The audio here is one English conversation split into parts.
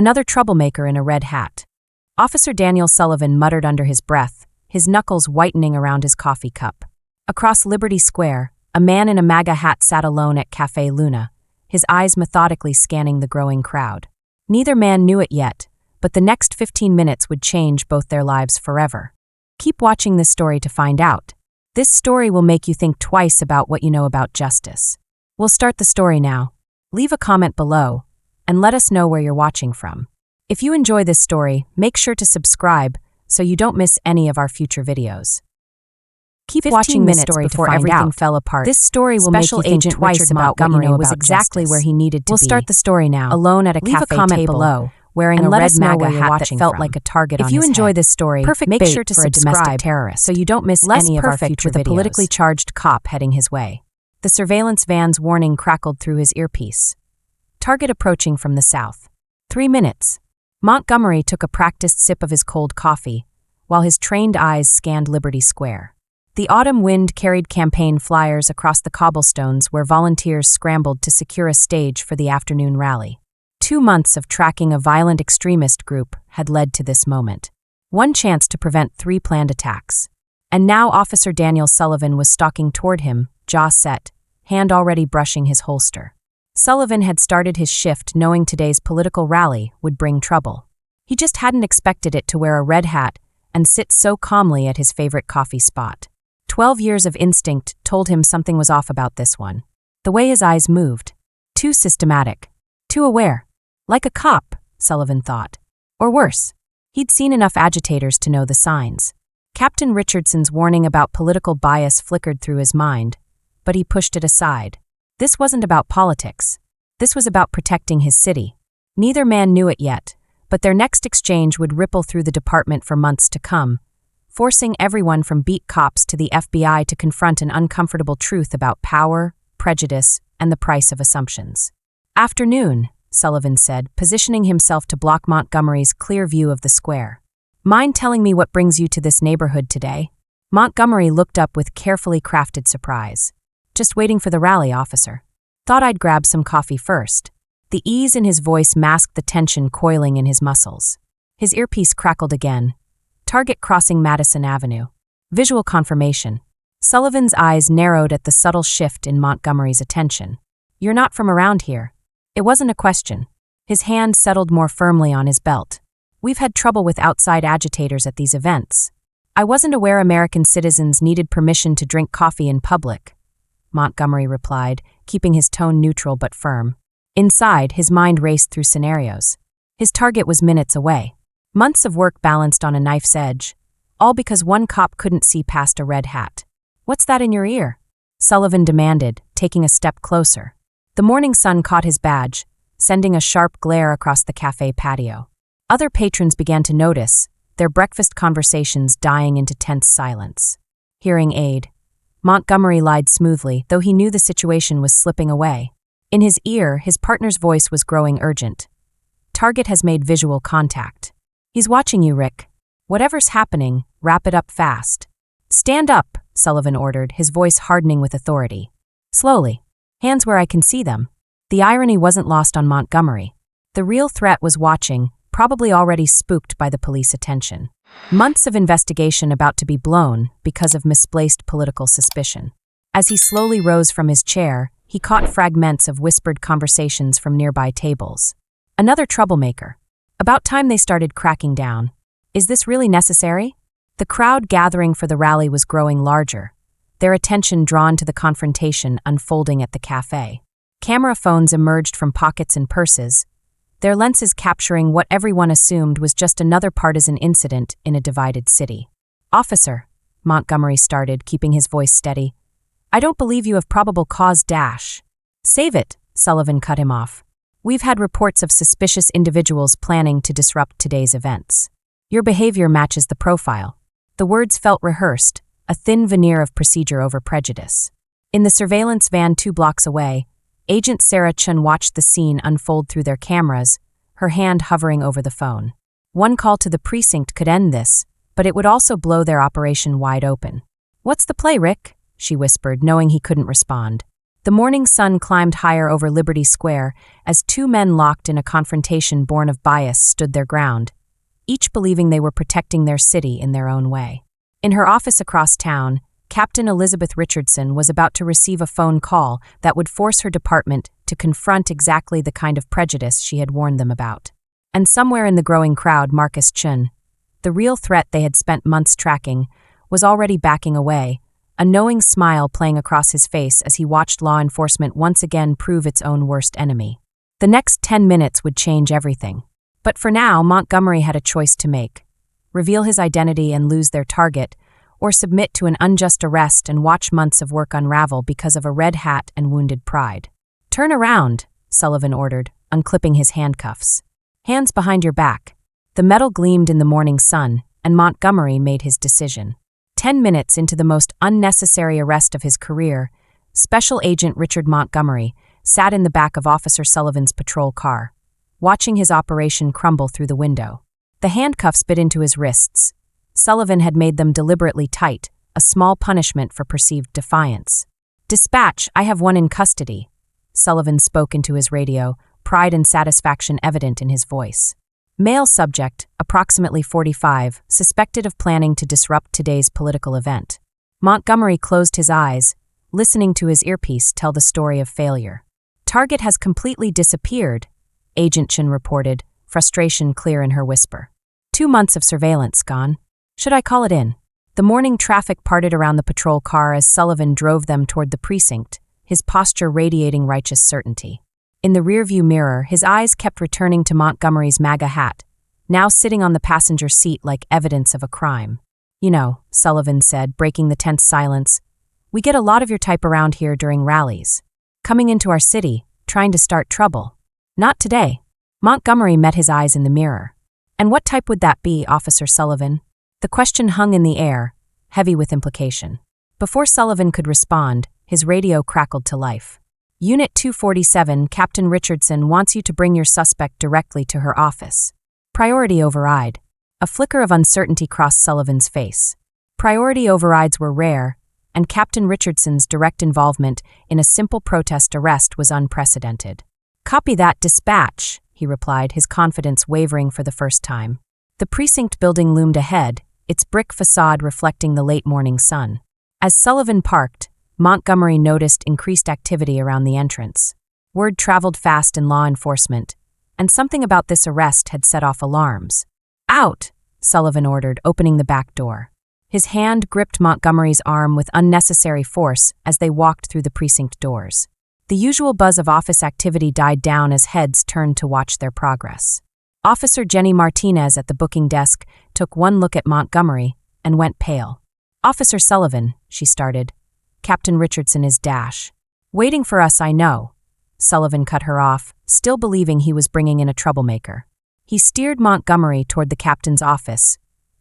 Another troublemaker in a red hat. Officer Daniel Sullivan muttered under his breath, his knuckles whitening around his coffee cup. Across Liberty Square, a man in a MAGA hat sat alone at Café Luna, his eyes methodically scanning the growing crowd. Neither man knew it yet, but the next 15 minutes would change both their lives forever. Keep watching this story to find out. This story will make you think twice about what you know about justice. We'll start the story now. Leave a comment below, and let us know where you're watching from. If you enjoy this story, make sure to subscribe so you don't miss any of our future videos. Keep watching this story before everything fell apart. This story will make you think twice about what you know was exactly where he needed to be. We'll start the story now. Alone at a cafe table, below, wearing a red MAGA hat that felt like a target on his head. If you enjoy this story, make sure to subscribe so you don't miss any of our future videos. With a politically charged cop heading his way. The surveillance van's warning crackled through his earpiece. Target approaching from the south. 3 minutes. Montgomery took a practiced sip of his cold coffee, while his trained eyes scanned Liberty Square. The autumn wind carried campaign flyers across the cobblestones where volunteers scrambled to secure a stage for the afternoon rally. 2 months of tracking a violent extremist group had led to this moment. One chance to prevent 3 planned attacks. And now Officer Daniel Sullivan was stalking toward him, jaw set, hand already brushing his holster. Sullivan had started his shift knowing today's political rally would bring trouble. He just hadn't expected it to wear a red hat and sit so calmly at his favorite coffee spot. 12 years of instinct told him something was off about this one. The way his eyes moved. Too systematic. Too aware. Like a cop, Sullivan thought. Or worse. He'd seen enough agitators to know the signs. Captain Richardson's warning about political bias flickered through his mind, but he pushed it aside. This wasn't about politics. This was about protecting his city. Neither man knew it yet, but their next exchange would ripple through the department for months to come, forcing everyone from beat cops to the FBI to confront an uncomfortable truth about power, prejudice, and the price of assumptions. Afternoon, Sullivan said, positioning himself to block Montgomery's clear view of the square. Mind telling me what brings you to this neighborhood today? Montgomery looked up with carefully crafted surprise. Just waiting for the rally, officer. Thought I'd grab some coffee first. The ease in his voice masked the tension coiling in his muscles. His earpiece crackled again. Target crossing Madison Avenue. Visual confirmation. Sullivan's eyes narrowed at the subtle shift in Montgomery's attention. You're not from around here. It wasn't a question. His hand settled more firmly on his belt. We've had trouble with outside agitators at these events. I wasn't aware American citizens needed permission to drink coffee in public, Montgomery replied, keeping his tone neutral but firm. Inside, his mind raced through scenarios. His target was minutes away. Months of work balanced on a knife's edge, all because one cop couldn't see past a red hat. What's that in your ear? Sullivan demanded, taking a step closer. The morning sun caught his badge, sending a sharp glare across the cafe patio. Other patrons began to notice, their breakfast conversations dying into tense silence. Hearing aid. Montgomery lied smoothly, though he knew the situation was slipping away. In his ear, his partner's voice was growing urgent. Target has made visual contact. He's watching you, Rick. Whatever's happening, wrap it up fast. Stand up, Sullivan ordered, his voice hardening with authority. Slowly. Hands where I can see them. The irony wasn't lost on Montgomery. The real threat was watching, probably already spooked by the police attention. Months of investigation about to be blown because of misplaced political suspicion. As he slowly rose from his chair, he caught fragments of whispered conversations from nearby tables. Another troublemaker. About time they started cracking down. Is this really necessary? The crowd gathering for the rally was growing larger, their attention drawn to the confrontation unfolding at the cafe. Camera phones emerged from pockets and purses, their lenses capturing what everyone assumed was just another partisan incident in a divided city. Officer, Montgomery started, keeping his voice steady. I don't believe you have probable cause dash. Save it, Sullivan cut him off. We've had reports of suspicious individuals planning to disrupt today's events. Your behavior matches the profile. The words felt rehearsed, a thin veneer of procedure over prejudice. In the surveillance van 2 blocks away, Agent Sarah Chun watched the scene unfold through their cameras, her hand hovering over the phone. One call to the precinct could end this, but it would also blow their operation wide open. What's the play, Rick? She whispered, knowing he couldn't respond. The morning sun climbed higher over Liberty Square as two men locked in a confrontation born of bias stood their ground, each believing they were protecting their city in their own way. In her office across town, Captain Elizabeth Richardson was about to receive a phone call that would force her department to confront exactly the kind of prejudice she had warned them about. And somewhere in the growing crowd, Marcus Chun, the real threat they had spent months tracking, was already backing away, a knowing smile playing across his face as he watched law enforcement once again prove its own worst enemy. The next 10 minutes would change everything. But for now, Montgomery had a choice to make: reveal his identity and lose their target, or submit to an unjust arrest and watch months of work unravel because of a red hat and wounded pride. "Turn around," Sullivan ordered, unclipping his handcuffs. "Hands behind your back." The metal gleamed in the morning sun, and Montgomery made his decision. 10 minutes into the most unnecessary arrest of his career, Special Agent Richard Montgomery sat in the back of Officer Sullivan's patrol car, watching his operation crumble through the window. The handcuffs bit into his wrists. Sullivan had made them deliberately tight, a small punishment for perceived defiance. "Dispatch, I have one in custody," Sullivan spoke into his radio, pride and satisfaction evident in his voice. Male subject, approximately 45, suspected of planning to disrupt today's political event. Montgomery closed his eyes, listening to his earpiece tell the story of failure. "Target has completely disappeared," Agent Chin reported, frustration clear in her whisper. 2 months of surveillance gone. Should I call it in? The morning traffic parted around the patrol car as Sullivan drove them toward the precinct, his posture radiating righteous certainty. In the rearview mirror, his eyes kept returning to Montgomery's MAGA hat, now sitting on the passenger seat like evidence of a crime. "You know," Sullivan said, breaking the tense silence, "we get a lot of your type around here during rallies. Coming into our city, trying to start trouble. Not today." Montgomery met his eyes in the mirror. "And what type would that be, Officer Sullivan?" The question hung in the air, heavy with implication. Before Sullivan could respond, his radio crackled to life. "Unit 247, Captain Richardson wants you to bring your suspect directly to her office." Priority override. A flicker of uncertainty crossed Sullivan's face. Priority overrides were rare, and Captain Richardson's direct involvement in a simple protest arrest was unprecedented. "Copy that, dispatch," he replied, his confidence wavering for the first time. The precinct building loomed ahead, its brick facade reflecting the late morning sun. As Sullivan parked, Montgomery noticed increased activity around the entrance. Word traveled fast in law enforcement, and something about this arrest had set off alarms. "Out!" Sullivan ordered, opening the back door. His hand gripped Montgomery's arm with unnecessary force as they walked through the precinct doors. The usual buzz of office activity died down as heads turned to watch their progress. Officer Jenny Martinez at the booking desk took one look at Montgomery and went pale. "Officer Sullivan," she started. "Captain Richardson is dash. Waiting for us, I know." Sullivan cut her off, still believing he was bringing in a troublemaker. He steered Montgomery toward the captain's office,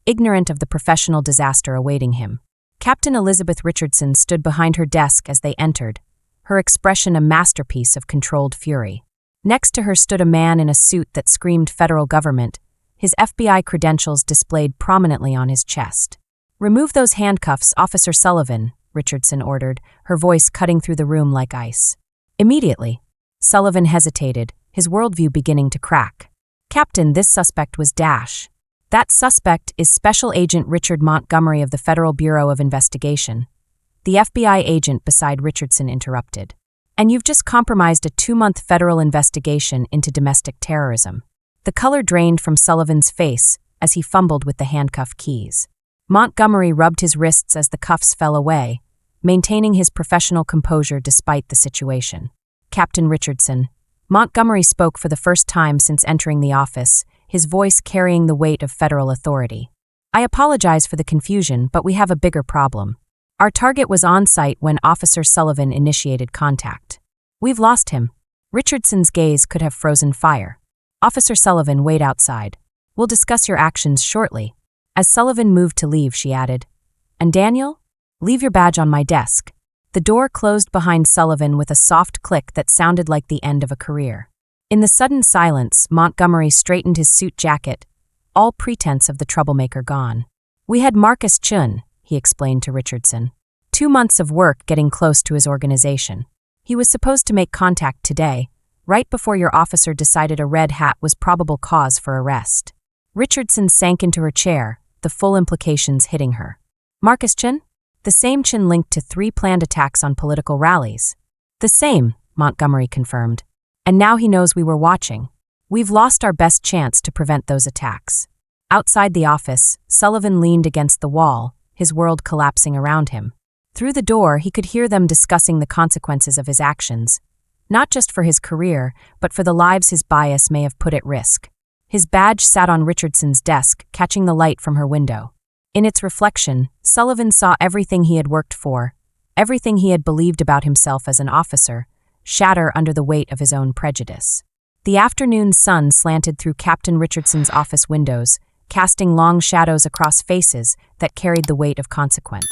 ignorant of the professional disaster awaiting him. Captain Elizabeth Richardson stood behind her desk as they entered, her expression a masterpiece of controlled fury. Next to her stood a man in a suit that screamed federal government, his FBI credentials displayed prominently on his chest. "Remove those handcuffs, Officer Sullivan," Richardson ordered, her voice cutting through the room like ice. "Immediately." Sullivan hesitated, his worldview beginning to crack. "Captain, this suspect was dash." "That suspect is Special Agent Richard Montgomery of the Federal Bureau of Investigation." The FBI agent beside Richardson interrupted. "And you've just compromised a 2-month federal investigation into domestic terrorism." The color drained from Sullivan's face as he fumbled with the handcuff keys. Montgomery rubbed his wrists as the cuffs fell away, maintaining his professional composure despite the situation. "Captain Richardson." Montgomery spoke for the first time since entering the office, his voice carrying the weight of federal authority. "I apologize for the confusion, but we have a bigger problem. Our target was on site when Officer Sullivan initiated contact. We've lost him." Richardson's gaze could have frozen fire. "Officer Sullivan, wait outside. We'll discuss your actions shortly." As Sullivan moved to leave, she added, "And Daniel? Leave your badge on my desk." The door closed behind Sullivan with a soft click that sounded like the end of a career. In the sudden silence, Montgomery straightened his suit jacket, all pretense of the troublemaker gone. "We had Marcus Chun," he explained to Richardson. 2 months of work getting close to his organization. He was supposed to make contact today, right before your officer decided a red hat was probable cause for arrest. Richardson sank into her chair, the full implications hitting her. Marcus Chin? The same Chin linked to 3 planned attacks on political rallies. The same, Montgomery confirmed. And now he knows we were watching. We've lost our best chance to prevent those attacks. Outside the office, Sullivan leaned against the wall, his world collapsing around him. Through the door, he could hear them discussing the consequences of his actions, not just for his career, but for the lives his bias may have put at risk. His badge sat on Richardson's desk, catching the light from her window. In its reflection, Sullivan saw everything he had worked for, everything he had believed about himself as an officer, shatter under the weight of his own prejudice. The afternoon sun slanted through Captain Richardson's office windows, casting long shadows across faces that carried the weight of consequence.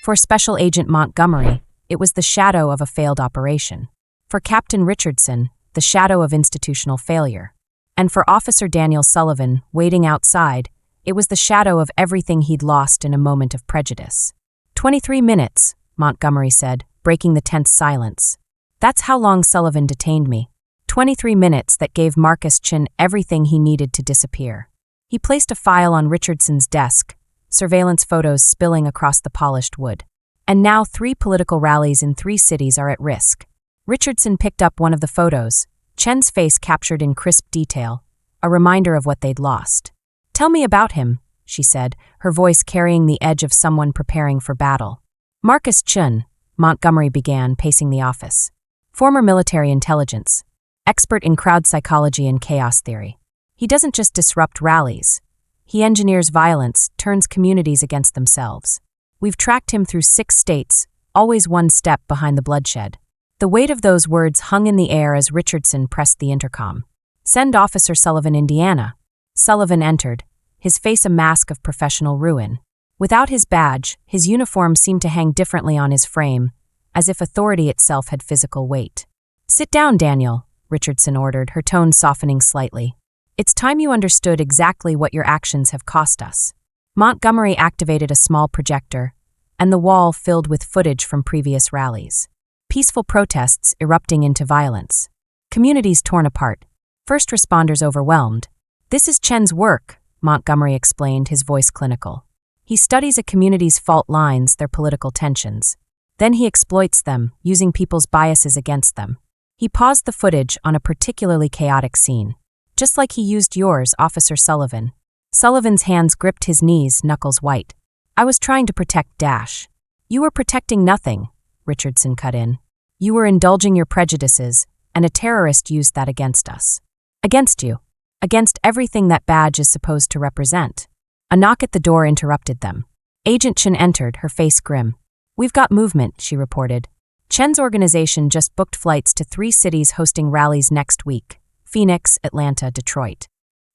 For Special Agent Montgomery, it was the shadow of a failed operation. For Captain Richardson, the shadow of institutional failure. And for Officer Daniel Sullivan, waiting outside, it was the shadow of everything he'd lost in a moment of prejudice. 23 minutes, Montgomery said, breaking the tense silence. That's how long Sullivan detained me. 23 minutes that gave Marcus Chin everything he needed to disappear. He placed a file on Richardson's desk, surveillance photos spilling across the polished wood. And now 3 political rallies in 3 cities are at risk. Richardson picked up one of the photos, Chen's face captured in crisp detail, a reminder of what they'd lost. Tell me about him, she said, her voice carrying the edge of someone preparing for battle. Marcus Chen, Montgomery began, pacing the office. Former military intelligence, expert in crowd psychology and chaos theory. He doesn't just disrupt rallies. He engineers violence, turns communities against themselves. We've tracked him through 6 states, always one step behind the bloodshed. The weight of those words hung in the air as Richardson pressed the intercom. Send Officer Sullivan, Indiana. Sullivan entered, his face a mask of professional ruin. Without his badge, his uniform seemed to hang differently on his frame, as if authority itself had physical weight. Sit down, Daniel, Richardson ordered, her tone softening slightly. It's time you understood exactly what your actions have cost us. Montgomery activated a small projector, and the wall filled with footage from previous rallies. Peaceful protests erupting into violence. Communities torn apart. First responders overwhelmed. This is Chen's work, Montgomery explained, his voice clinical. He studies a community's fault lines, their political tensions. Then he exploits them, using people's biases against them. He paused the footage on a particularly chaotic scene. Just like he used yours, Officer Sullivan. Sullivan's hands gripped his knees, knuckles white. I was trying to protect Dash. You were protecting nothing, Richardson cut in. You were indulging your prejudices, and a terrorist used that against us. Against you. Against everything that badge is supposed to represent. A knock at the door interrupted them. Agent Chen entered, her face grim. We've got movement, she reported. Chen's organization just booked flights to 3 cities hosting rallies next week. Phoenix, Atlanta, Detroit.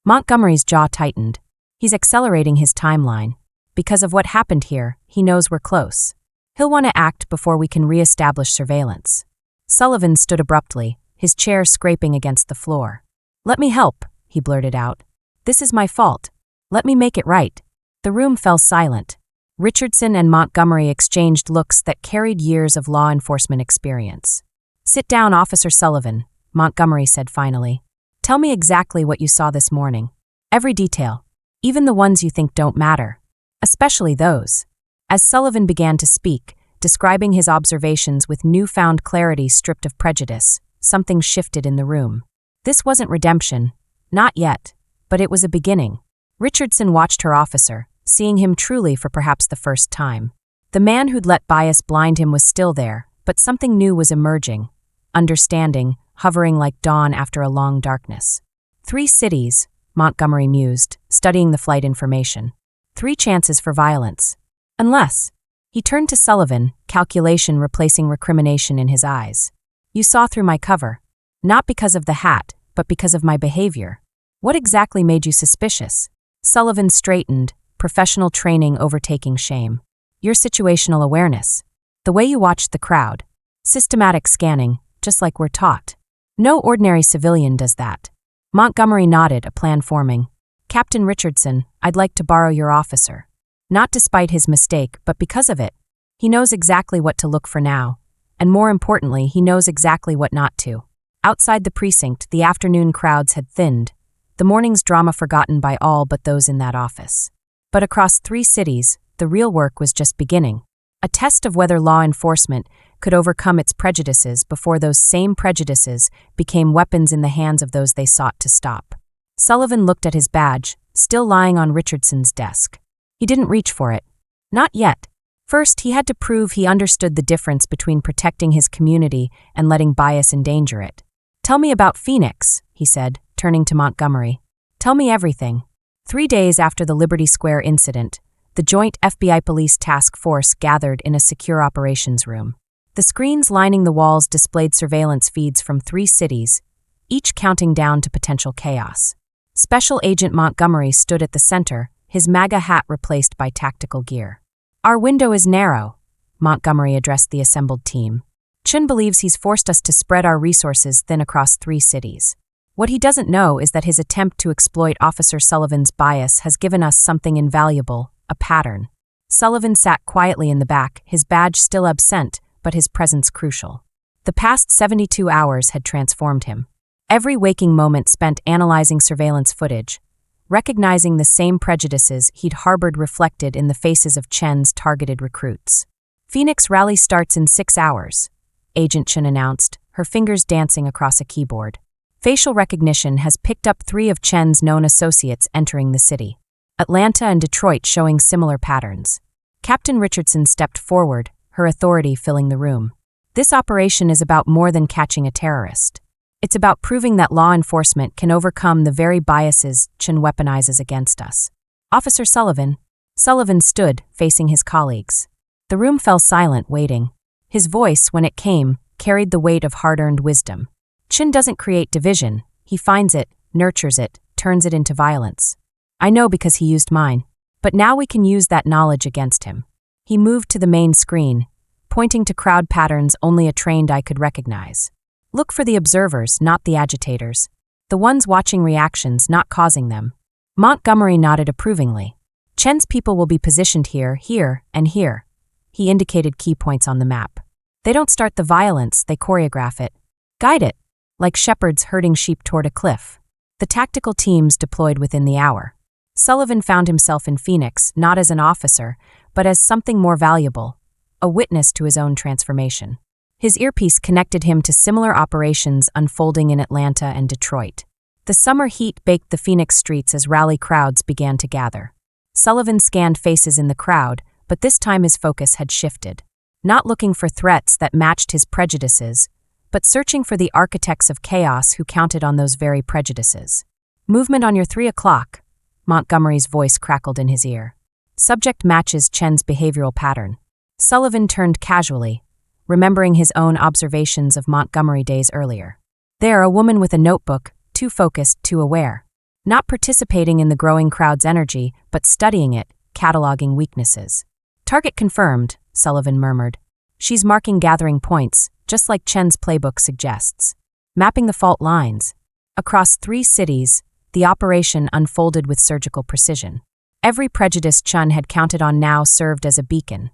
Montgomery's jaw tightened. He's accelerating his timeline. Because of what happened here, he knows we're close. He'll want to act before we can re-establish surveillance. Sullivan stood abruptly, his chair scraping against the floor. Let me help, he blurted out. This is my fault. Let me make it right. The room fell silent. Richardson and Montgomery exchanged looks that carried years of law enforcement experience. Sit down, Officer Sullivan, Montgomery said finally. Tell me exactly what you saw this morning. Every detail. Even the ones you think don't matter. Especially those. As Sullivan began to speak, describing his observations with newfound clarity stripped of prejudice, something shifted in the room. This wasn't redemption. Not yet. But it was a beginning. Richardson watched her officer, seeing him truly for perhaps the first time. The man who'd let bias blind him was still there, but something new was emerging. Understanding, hovering like dawn after a long darkness. 3 cities, Montgomery mused, studying the flight information. 3 chances for violence. Unless. He turned to Sullivan, calculation replacing recrimination in his eyes. You saw through my cover. Not because of the hat, but because of my behavior. What exactly made you suspicious? Sullivan straightened, professional training overtaking shame. Your situational awareness. The way you watched the crowd. Systematic scanning, just like we're taught. No ordinary civilian does that. Montgomery nodded, a plan forming. Captain Richardson, I'd like to borrow your officer. Not despite his mistake, but because of it. He knows exactly what to look for now, and more importantly, he knows exactly what not to. Outside the precinct, the afternoon crowds had thinned, the morning's drama forgotten by all but those in that office. But across 3 cities, the real work was just beginning. A test of whether law enforcement could overcome its prejudices before those same prejudices became weapons in the hands of those they sought to stop. Sullivan looked at his badge, still lying on Richardson's desk. He didn't reach for it. Not yet. First, he had to prove he understood the difference between protecting his community and letting bias endanger it. "Tell me about Phoenix," he said, turning to Montgomery. "Tell me everything." 3 days after the Liberty Square incident, the joint FBI police task force gathered in a secure operations room. The screens lining the walls displayed surveillance feeds from 3 cities, each counting down to potential chaos. Special Agent Montgomery stood at the center, his MAGA hat replaced by tactical gear. "Our window is narrow," Montgomery addressed the assembled team. "Chun believes he's forced us to spread our resources thin across 3 cities. What he doesn't know is that his attempt to exploit Officer Sullivan's bias has given us something invaluable, a pattern." Sullivan sat quietly in the back, his badge still absent, but his presence crucial. The past 72 hours had transformed him. Every waking moment spent analyzing surveillance footage, recognizing the same prejudices he'd harbored reflected in the faces of Chen's targeted recruits. "Phoenix rally starts in 6 hours, Agent Chen announced, her fingers dancing across a keyboard. Facial recognition has picked up 3 of Chen's known associates entering the city. Atlanta and Detroit showing similar patterns. Captain Richardson stepped forward, her authority filling the room. "This operation is about more than catching a terrorist. It's about proving that law enforcement can overcome the very biases Chen weaponizes against us." "Officer Sullivan." Sullivan stood, facing his colleagues. The room fell silent, waiting. His voice, when it came, carried the weight of hard-earned wisdom. "Chen doesn't create division. He finds it, nurtures it, turns it into violence. I know because he used mine. But now we can use that knowledge against him." He moved to the main screen, pointing to crowd patterns only a trained eye could recognize. "Look for the observers, not the agitators. The ones watching reactions, not causing them." Montgomery nodded approvingly. "Chen's people will be positioned here, here, and here." He indicated key points on the map. "They don't start the violence, they choreograph it. Guide it, like shepherds herding sheep toward a cliff." The tactical teams deployed within the hour. Sullivan found himself in Phoenix not as an officer, but as something more valuable, a witness to his own transformation. His earpiece connected him to similar operations unfolding in Atlanta and Detroit. The summer heat baked the Phoenix streets as rally crowds began to gather. Sullivan scanned faces in the crowd, but this time his focus had shifted. Not looking for threats that matched his prejudices, but searching for the architects of chaos who counted on those very prejudices. "Movement on your 3 o'clock, Montgomery's voice crackled in his ear. Subject matches Chen's behavioral pattern. Sullivan turned casually, remembering his own observations of Montgomery days earlier. There, a woman with a notebook, too focused, too aware. Not participating in the growing crowd's energy, but studying it, cataloging weaknesses. "Target confirmed," Sullivan murmured. "She's marking gathering points, just like Chen's playbook suggests. Mapping the fault lines." Across 3 cities, the operation unfolded with surgical precision. Every prejudice Chen had counted on now served as a beacon,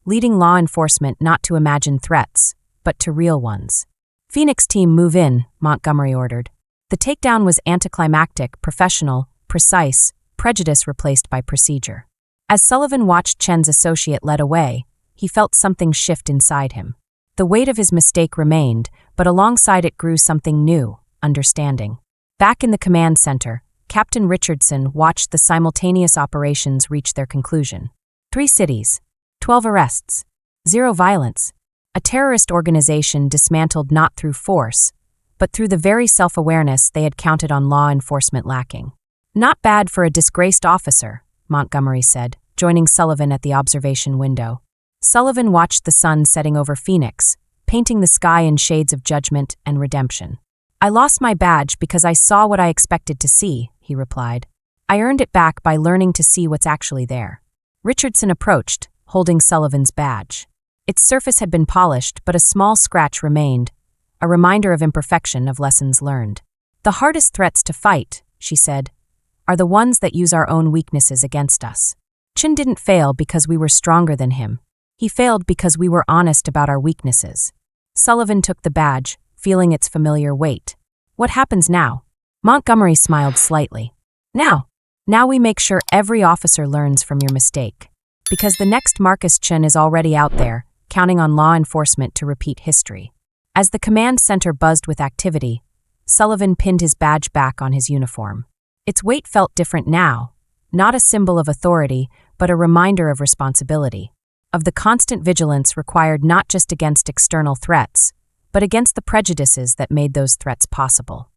leading law enforcement not to imagine threats, but to real ones. "Phoenix team, move in," Montgomery ordered. The takedown was anticlimactic, professional, precise, prejudice replaced by procedure. As Sullivan watched Chen's associate led away, he felt something shift inside him. The weight of his mistake remained, but alongside it grew something new, understanding. Back in the command center, Captain Richardson watched the simultaneous operations reach their conclusion. 3 cities, 12 arrests, 0 violence. A terrorist organization dismantled not through force, but through the very self-awareness they had counted on law enforcement lacking. "Not bad for a disgraced officer," Montgomery said, joining Sullivan at the observation window. Sullivan watched the sun setting over Phoenix, painting the sky in shades of judgment and redemption. "I lost my badge because I saw what I expected to see," he replied. "I earned it back by learning to see what's actually there." Richardson approached, holding Sullivan's badge. Its surface had been polished, but a small scratch remained, a reminder of imperfection, of lessons learned. "The hardest threats to fight," she said, "are the ones that use our own weaknesses against us. Chen didn't fail because we were stronger than him. He failed because we were honest about our weaknesses. Sullivan took the badge, feeling its familiar weight. What happens now? Montgomery smiled slightly. Now we make sure every officer learns from your mistake. Because the next Marcus Chen is already out there, counting on law enforcement to repeat history. As the command center buzzed with activity, Sullivan pinned his badge back on his uniform. Its weight felt different now, not a symbol of authority, but a reminder of responsibility, of the constant vigilance required not just against external threats, but against the prejudices that made those threats possible.